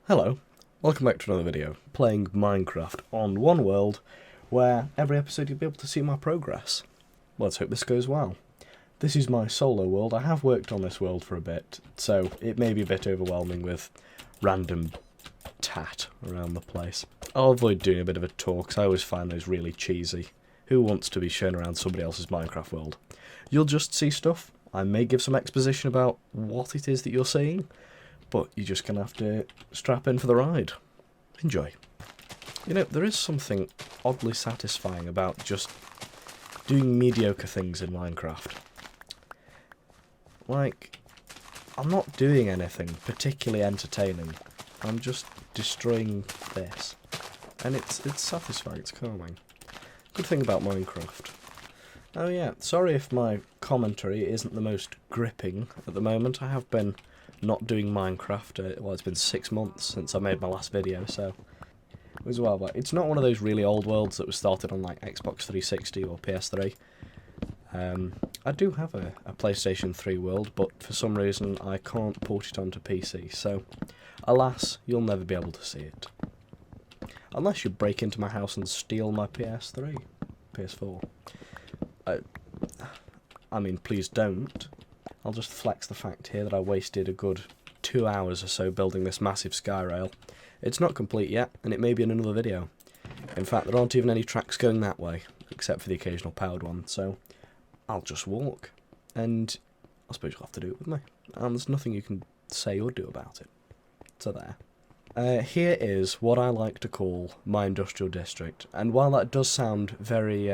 Hello, welcome back to another video, playing Minecraft on one world, where every episode you'll be able to see my progress. Let's hope this goes well. This is my solo world. I have worked on this world for a bit, so it may be a bit overwhelming with random tat around the place. I'll avoid doing a bit of a tour, because I always find those really cheesy. Who wants to be shown around somebody else's Minecraft world? You'll just see stuff. I may give some exposition about what it is that you're seeing, but you're just going to have to strap in for the ride. Enjoy. You know, there is something oddly satisfying about just doing mediocre things in Minecraft. Like, I'm not doing anything particularly entertaining. I'm just destroying this. And it's satisfying, it's calming. Good thing about Minecraft. Oh yeah, sorry if my commentary isn't the most gripping at the moment. I have been not doing Minecraft. Well, it's been 6 months since I made my last video, so it was a while back. It's not one of those really old worlds that was started on like Xbox 360 or PS3. I do have a PlayStation 3 world, but for some reason I can't port it onto PC, so alas, you'll never be able to see it. Unless you break into my house and steal my PS4. I mean, please don't. I'll just flex the fact here that I wasted a good 2 hours or so building this massive sky rail. It's not complete yet, and it may be in another video. In fact, there aren't even any tracks going that way, except for the occasional powered one, so I'll just walk. And I suppose you'll have to do it with me. And there's nothing you can say or do about it. So there. Here is what I like to call my industrial district, and while that does sound very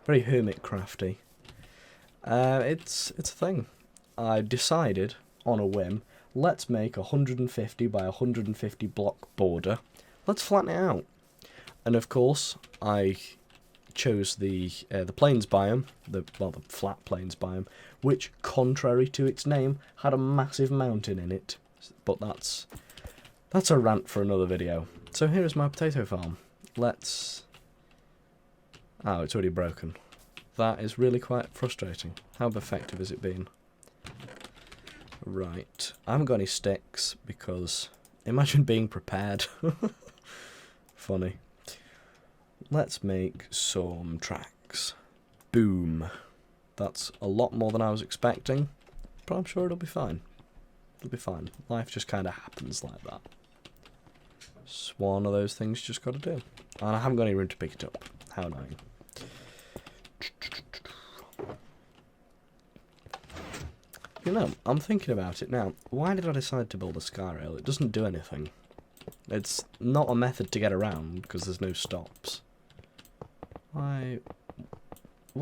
hermit-crafty, it's a thing. I decided, on a whim, let's make a 150 by 150 block border. Let's flatten it out. And of course, I chose the plains biome, the flat plains biome, which, contrary to its name, had a massive mountain in it. But that's a rant for another video. So here is my potato farm. Let's... Oh, it's already broken. That is really quite frustrating. How effective has it been? Right. I haven't got any sticks because... Imagine being prepared. Funny. Let's make some tracks. Boom. That's a lot more than I was expecting, but I'm sure it'll be fine. It'll be fine. Life just kind of happens like that. It's one of those things you just got to do. And I haven't got any room to pick it up. How annoying. You know, I'm thinking about it now. Why did I decide to build a sky rail? It doesn't do anything. It's not a method to get around, because there's no stops. Why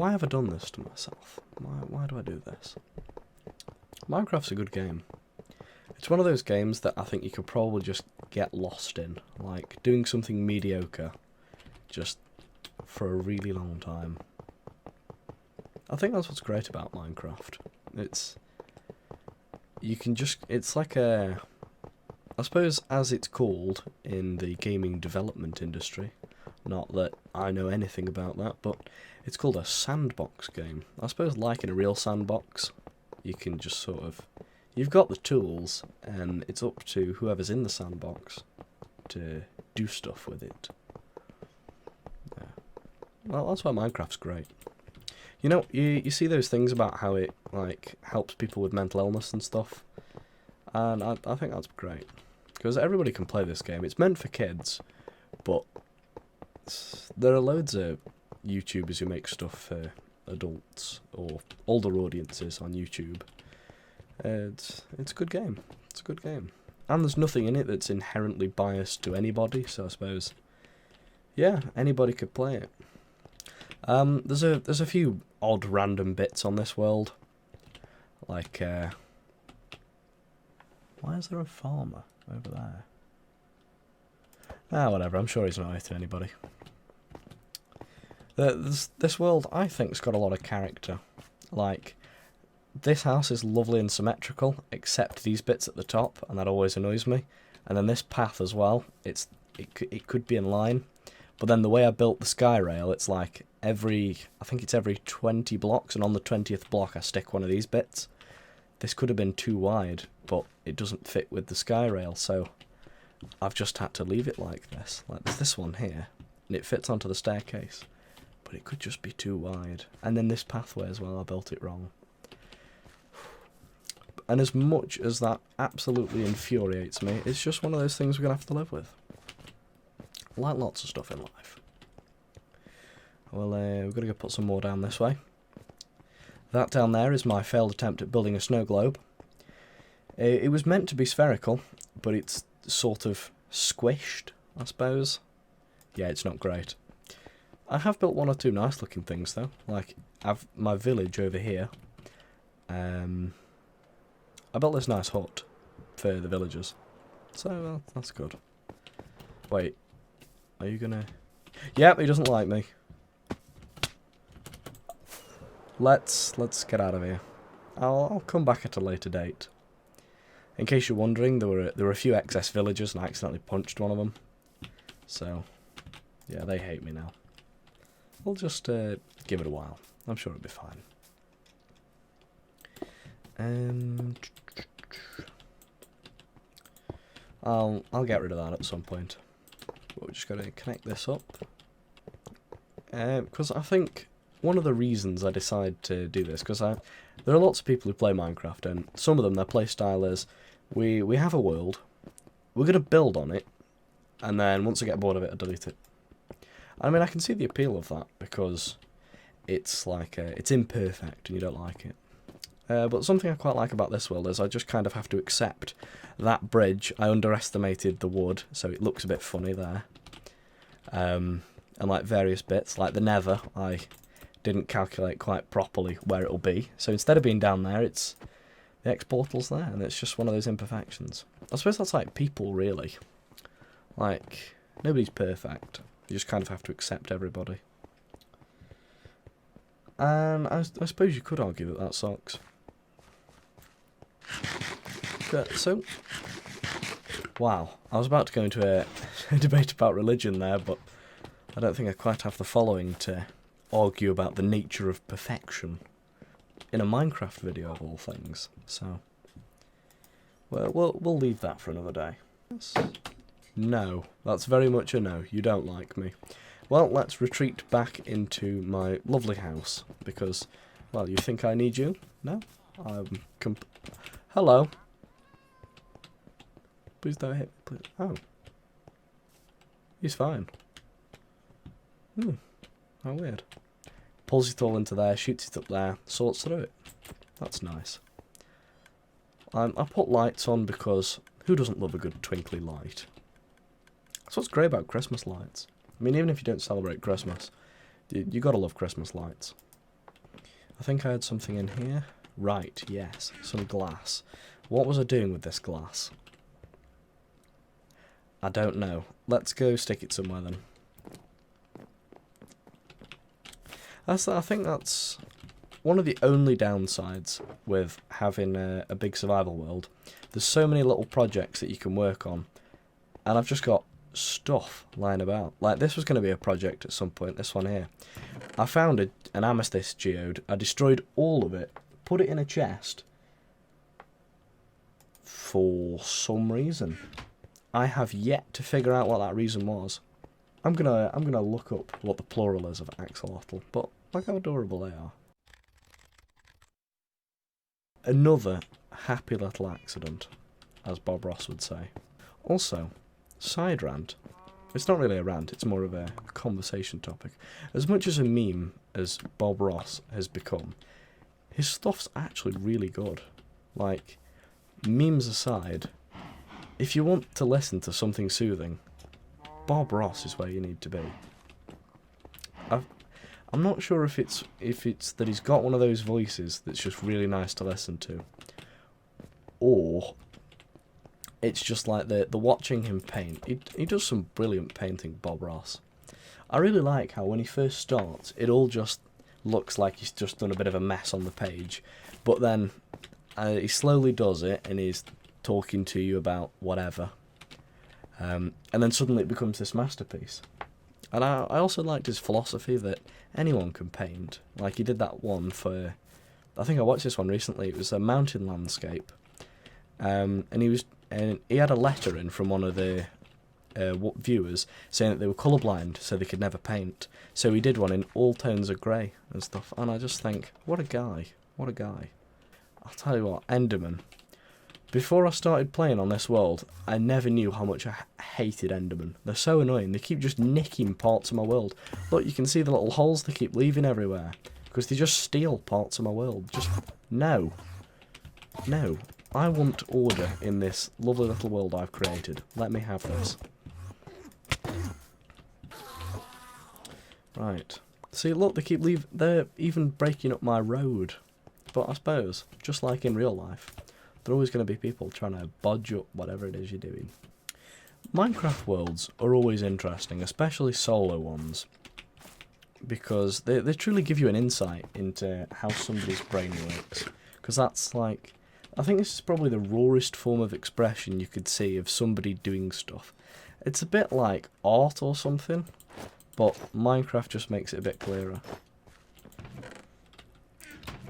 have I done this to myself? Why do I do this? Minecraft's a good game. It's one of those games that I think you could probably just get lost in. Like, doing something mediocre just for a really long time. I think that's what's great about Minecraft. It's like a... I suppose as it's called in the gaming development industry, not that I know anything about that, but it's called a sandbox game. I suppose like in a real sandbox, you can just sort of... You've got the tools, and it's up to whoever's in the sandbox to do stuff with it. Yeah. Well, that's why Minecraft's great. You know, you see those things about how it, like, helps people with mental illness and stuff, and I think that's great, because everybody can play this game. It's meant for kids, but there are loads of YouTubers who make stuff for adults, or older audiences on YouTube. It's a good game. It's a good game. And there's nothing in it that's inherently biased to anybody, so I suppose, yeah, anybody could play it. There's a few odd random bits on this world, like why is there a farmer over there? Ah, whatever. I'm sure he's not hurting anybody. This world, I think, has got a lot of character. Like, this house is lovely and symmetrical, except these bits at the top, and that always annoys me. And then this path as well. It could be in line. But then the way I built the sky rail, it's like I think it's every 20 blocks, and on the 20th block I stick one of these bits. This could have been too wide, but it doesn't fit with the sky rail, so I've just had to leave it like this. Like there's this one here, and it fits onto the staircase, but it could just be too wide. And then this pathway as well, I built it wrong. And as much as that absolutely infuriates me, it's just one of those things we're going to have to live with. Like lots of stuff in life. Well, we've got to go put some more down this way. That down there is my failed attempt at building a snow globe. It was meant to be spherical, but it's sort of squished, I suppose. Yeah, it's not great. I have built one or two nice looking things though. Like, I've my village over here. I built this nice hut for the villagers. So, that's good. Wait. Are you gonna... Yep, he doesn't like me. Let's get out of here. I'll come back at a later date. In case you're wondering, there were a few excess villagers and I accidentally punched one of them. So, yeah, they hate me now. We'll just give it a while. I'm sure it'll be fine. I'll get rid of that at some point. But we're just going to connect this up. Because I think one of the reasons I decided to do this, because there are lots of people who play Minecraft, and some of them, their playstyle is, we have a world, we're going to build on it, and then once I get bored of it, I delete it. I mean, I can see the appeal of that, because it's like, it's imperfect, and you don't like it. But something I quite like about this world is I just kind of have to accept that bridge. I underestimated the wood, so it looks a bit funny there. And like various bits, like the nether, I didn't calculate quite properly where it'll be. So instead of being down there, it's the X portal's there, and it's just one of those imperfections. I suppose that's like people, really. Like, nobody's perfect. You just kind of have to accept everybody. And I suppose you could argue that sucks. So, wow, I was about to go into a debate about religion there, but I don't think I quite have the following to argue about the nature of perfection in a Minecraft video of all things. So, well, we'll leave that for another day. No, that's very much a no. You don't like me. Well, let's retreat back into my lovely house because, well, you think I need you? No, hello. Please don't hit me, please. Oh. He's fine. How weird. Pulls it all into there, shoots it up there, sorts through it. That's nice. I put lights on because who doesn't love a good twinkly light? That's what's great about Christmas lights. I mean, even if you don't celebrate Christmas, you gotta love Christmas lights. I think I had something in here. Right, yes, some glass. What was I doing with this glass? I don't know. Let's go stick it somewhere then. I think that's one of the only downsides with having a big survival world. There's so many little projects that you can work on, and I've just got stuff lying about. Like, this was going to be a project at some point, this one here. I found an amethyst geode, I destroyed all of it, put it in a chest, for some reason. I have yet to figure out what that reason was. I'm gonna look up what the plural is of axolotl, but look how adorable they are. Another happy little accident, as Bob Ross would say. Also, side rant. It's not really a rant, it's more of a conversation topic. As much as a meme as Bob Ross has become, his stuff's actually really good. Like, memes aside, if you want to listen to something soothing, Bob Ross is where you need to be. I'm not sure if it's that he's got one of those voices that's just really nice to listen to, or it's just like the watching him paint. He does some brilliant painting, Bob Ross. I really like how when he first starts, it all just looks like he's just done a bit of a mess on the page, but then he slowly does it and he's talking to you about whatever, and then suddenly it becomes this masterpiece. And I also liked his philosophy that anyone can paint. Like, he did that one for, I think I watched this one recently, it was a mountain landscape, and he had a letter in from one of the viewers saying that they were colourblind, so they could never paint. So he did one in all tones of grey and stuff. And I just think, what a guy, what a guy. I'll tell you what, Enderman. Before I started playing on this world, I never knew how much I hated Enderman. They're so annoying. They keep just nicking parts of my world. Look, you can see the little holes they keep leaving everywhere. Because they just steal parts of my world. Just, no. No. I want order in this lovely little world I've created. Let me have this. Right. See, look, they're even breaking up my road. But I suppose, just like in real life, there are always going to be people trying to bodge up whatever it is you're doing. Minecraft worlds are always interesting, especially solo ones, because they truly give you an insight into how somebody's brain works. Because that's like, I think this is probably the rawest form of expression you could see of somebody doing stuff. It's a bit like art or something, but Minecraft just makes it a bit clearer.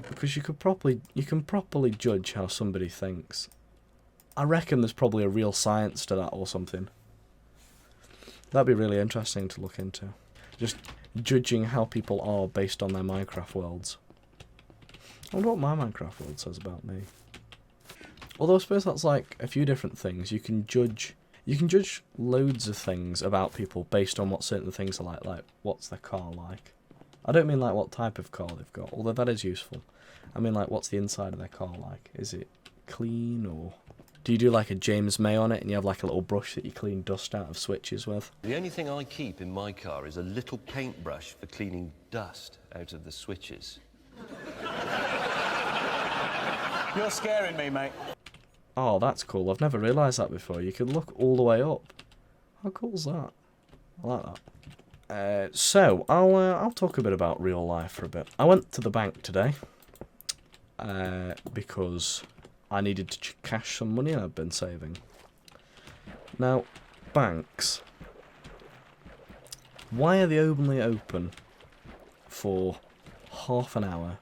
Because you can properly judge how somebody thinks. I reckon there's probably a real science to that or something. That'd be really interesting to look into. Just judging how people are based on their Minecraft worlds. I wonder what my Minecraft world says about me. Although I suppose that's like a few different things. You can judge loads of things about people based on what certain things are like what's their car like. I don't mean like what type of car they've got, although that is useful. I mean like what's the inside of their car like? Is it clean, or do you do like a James May on it and you have like a little brush that you clean dust out of switches with? The only thing I keep in my car is a little paintbrush for cleaning dust out of the switches. You're scaring me, mate. Oh, that's cool. I've never realised that before. You can look all the way up. How cool's that? I like that. So I'll talk a bit about real life for a bit. I went to the bank today because I needed to cash some money I've been saving. Now, banks, why are they only open for half an hour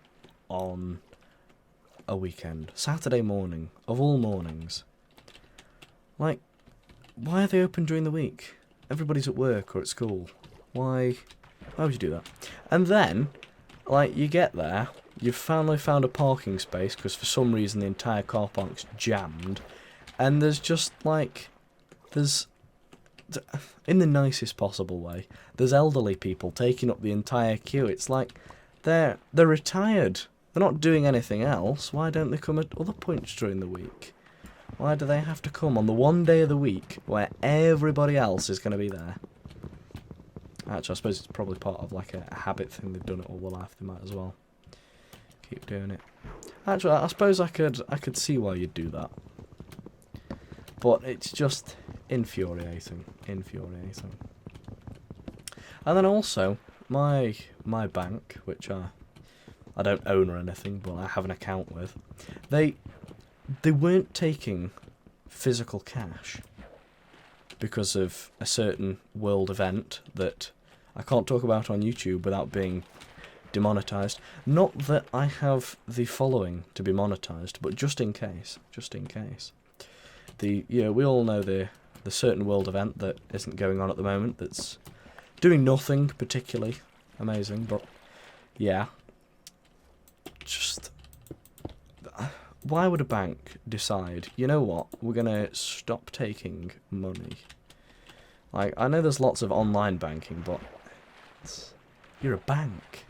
on a weekend? Saturday morning, of all mornings. Like, why are they open during the week? Everybody's at work or at school. Why would you do that? And then, like, you get there, you've finally found a parking space because for some reason the entire car park's jammed, and there's just like, in the nicest possible way, there's elderly people taking up the entire queue. It's like they're retired. They're not doing anything else. Why don't they come at other points during the week? Why do they have to come on the one day of the week where everybody else is going to be there? Actually, I suppose it's probably part of like a habit thing. They've done it all their life. They might as well keep doing it. Actually, I suppose I could see why you'd do that. But it's just infuriating. Infuriating. And then also, my bank, which I don't own or anything, but I have an account with, they weren't taking physical cash because of a certain world event that I can't talk about on YouTube without being demonetized. Not that I have the following to be monetized, but just in case. We all know the certain world event that isn't going on at the moment, that's doing nothing particularly amazing, but yeah. Just, why would a bank decide, you know what, we're going to stop taking money? Like, I know there's lots of online banking, but you're a bank.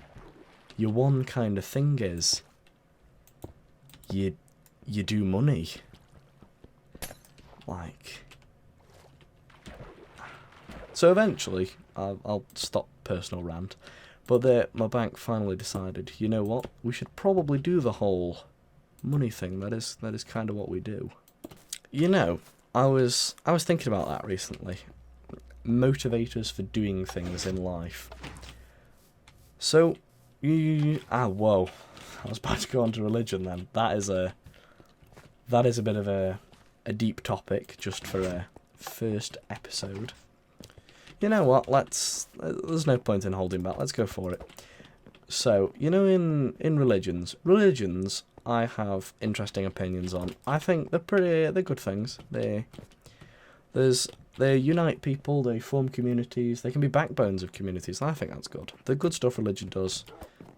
Your one kind of thing is you do money. Like, so eventually I'll stop personal rant, but my bank finally decided, you know what, we should probably do the whole money thing. That is kind of what we do. You know, I was thinking about that recently. Motivators for doing things in life. So whoa, I was about to go on to religion then. That is a bit of a deep topic just for a first episode. You know what, there's no point in holding back, let's go for it. So, you know, in religions I have interesting opinions on. I think they're good things. They unite people, they form communities, they can be backbones of communities, and I think that's good. The good stuff religion does,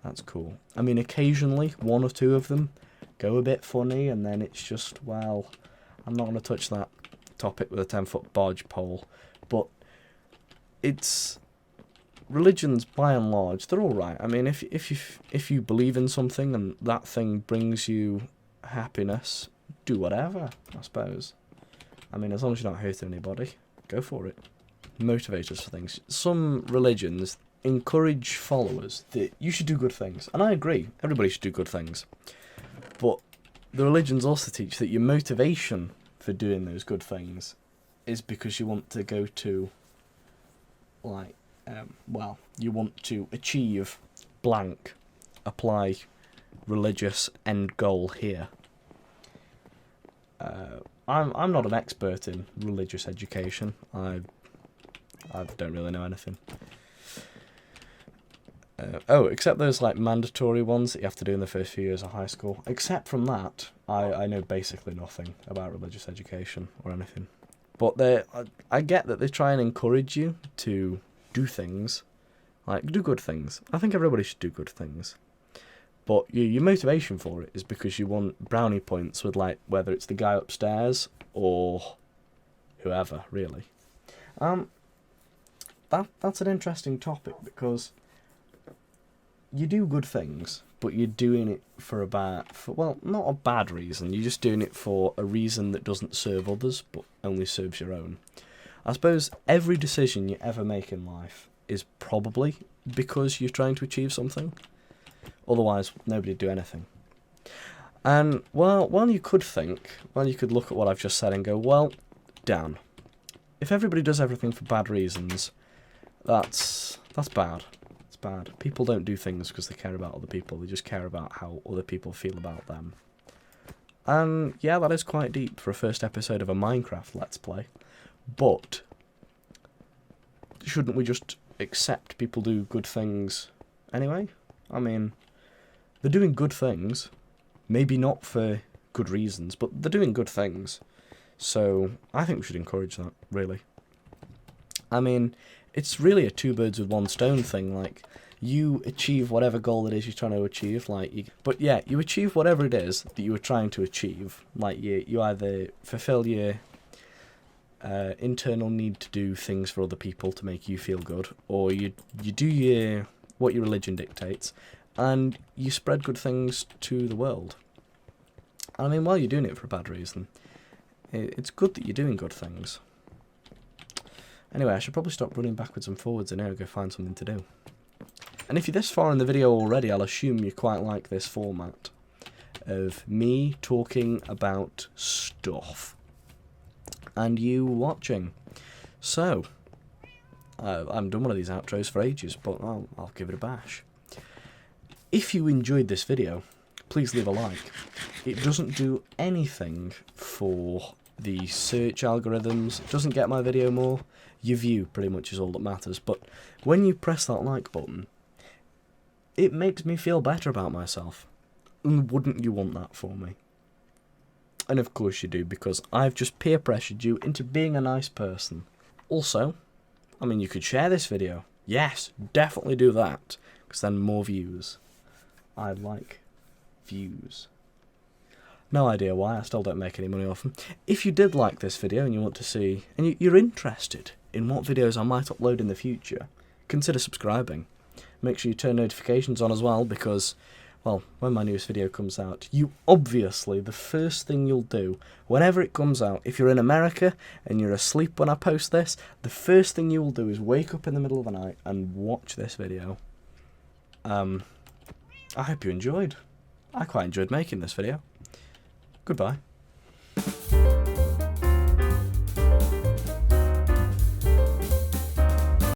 that's cool. I mean, occasionally, one or two of them go a bit funny, and then it's just, well, I'm not going to touch that topic with a 10-foot barge pole, but religions, by and large, they're all right. I mean, if you believe in something and that thing brings you happiness, do whatever, I suppose. I mean, as long as you're not hurting anybody, go for it. Motivators for things. Some religions encourage followers that you should do good things, and I agree, everybody should do good things. But the religions also teach that your motivation for doing those good things is because you want to go to, like, you want to achieve blank, apply religious end goal here. I'm not an expert in religious education. I don't really know anything. Except those like mandatory ones that you have to do in the first few years of high school. Except from that, I know basically nothing about religious education or anything. But I get that they try and encourage you to do things, like do good things. I think everybody should do good things. But your motivation for it is because you want brownie points with, like, whether it's the guy upstairs or whoever, really. That's an interesting topic because you do good things, but you're doing it for not a bad reason. You're just doing it for a reason that doesn't serve others, but only serves your own. I suppose every decision you ever make in life is probably because you're trying to achieve something. Otherwise, nobody'd do anything. And, while you could look at what I've just said and go, well, Dan, if everybody does everything for bad reasons, that's bad. It's bad. People don't do things because they care about other people. They just care about how other people feel about them. And, yeah, that is quite deep for a first episode of a Minecraft Let's Play. But shouldn't we just accept people do good things anyway? I mean, they're doing good things, maybe not for good reasons, but they're doing good things. So I think we should encourage that, really. I mean, it's really a two birds with one stone thing. Like, you achieve whatever goal it is you're trying to achieve, you achieve whatever it is that you were trying to achieve. Like, you either fulfill your internal need to do things for other people to make you feel good, or you do what your religion dictates, and you spread good things to the world. I mean, while you're doing it for a bad reason, it's good that you're doing good things. Anyway, I should probably stop running backwards and forwards and now go find something to do. And if you're this far in the video already, I'll assume you quite like this format of me talking about stuff and you watching. So, I haven't done one of these outros for ages, but I'll give it a bash. If you enjoyed this video, please leave a like. It doesn't do anything for the search algorithms, it doesn't get my video more. Your view pretty much is all that matters, but when you press that like button, it makes me feel better about myself. And wouldn't you want that for me? And of course you do, because I've just peer pressured you into being a nice person. Also, I mean, you could share this video. Yes, definitely do that, because then more views. I like views. No idea why, I still don't make any money off them. If you did like this video and you want to see, and you're interested in what videos I might upload in the future, consider subscribing. Make sure you turn notifications on as well, because, well, when my newest video comes out, the first thing you'll do, whenever it comes out, if you're in America and you're asleep when I post this, the first thing you will do is wake up in the middle of the night and watch this video. I hope you enjoyed. I quite enjoyed making this video. Goodbye.